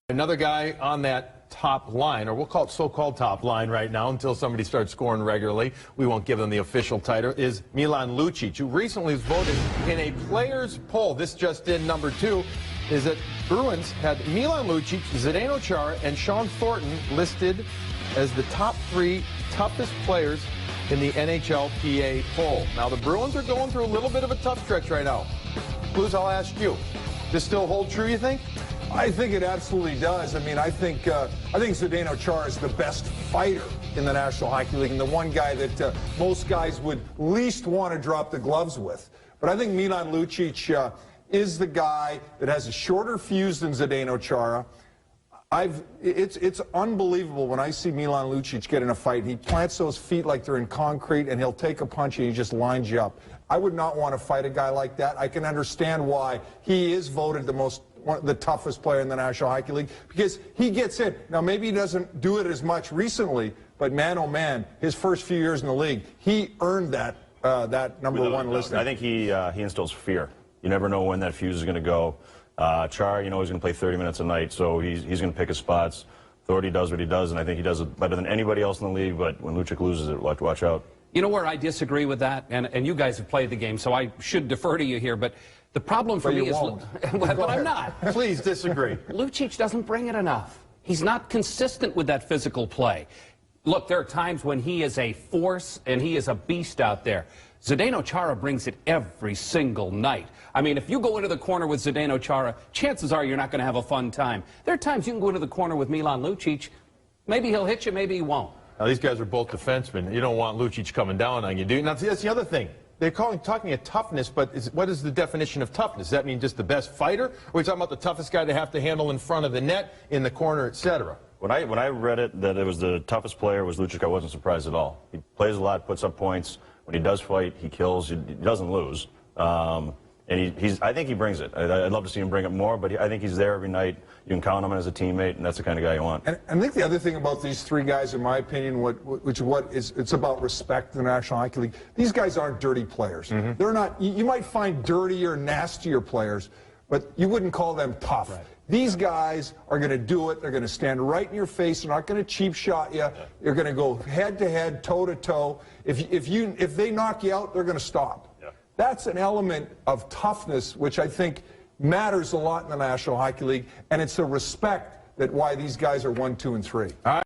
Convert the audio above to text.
Another guy on that top line, or we'll call it so-called top line right now until somebody starts scoring regularly. We won't give them the official title, is Milan Lucic, who recently was voted in a players' poll. This just in, number 2, is that Bruins had Milan Lucic, Zdeno Chara, and Shawn Thornton listed as the top 3 toughest players in the NHLPA poll. Now, the Bruins are going through a little bit of a tough stretch right now. Blues, I'll ask you. Does still hold true, you think? I think it absolutely does. I mean, I think Zdeno Chara is the best fighter in the National Hockey League and the one guy that most guys would least want to drop the gloves with. But I think Milan Lucic is the guy that has a shorter fuse than Zdeno Chara. It's unbelievable when I see Milan Lucic get in a fight. He plants those feet like they're in concrete, and he'll take a punch and he just lines you up. I would not want to fight a guy like that. I can understand why he is voted the toughest player in the National Hockey League, because he gets in. Now, maybe he doesn't do it as much recently, but man, oh man, his first few years in the league, he earned that number 1 listing. I think he instills fear. You never know when that fuse is going to go. Chara, you know, he's going to play 30 minutes a night, so he's going to pick his spots. Thornton does what he does, and I think he does it better than anybody else in the league, but when Lucic loses it, watch out. You know where I disagree with that, and you guys have played the game, so I should defer to you here, but the problem for me is... But I'm not. Please disagree. Lucic doesn't bring it enough. He's not consistent with that physical play. Look, there are times when he is a force and he is a beast out there. Zdeno Chara brings it every single night. I mean, if you go into the corner with Zdeno Chara, chances are you're not going to have a fun time. There are times you can go into the corner with Milan Lucic. Maybe he'll hit you, maybe he won't. Now, these guys are both defensemen. You don't want Lucic coming down on you, do you? Now, that's the other thing. They're talking of toughness, but what is the definition of toughness? Does that mean just the best fighter? Or are we talking about the toughest guy to have to handle in front of the net, in the corner, etc.? When I read it that it was the toughest player was Lucic, I wasn't surprised at all. He plays a lot, puts up points. When he does fight, he kills. He doesn't lose. And I think he brings it. I'd love to see him bring it more, but I think he's there every night. You can count on him as a teammate, and that's the kind of guy you want. And I think the other thing about these 3 guys, in my opinion, it's about respect in the National Hockey League. These guys aren't dirty players. They're not. You might find dirtier, nastier players, but you wouldn't call them tough. Right. These guys are going to do it. They're going to stand right in your face. They're not going to cheap shot you. They're going to go head to head, toe to toe. If they knock you out, they're going to stop. That's an element of toughness which I think matters a lot in the National Hockey League, and it's the respect that why these guys are 1, 2, and 3. All right.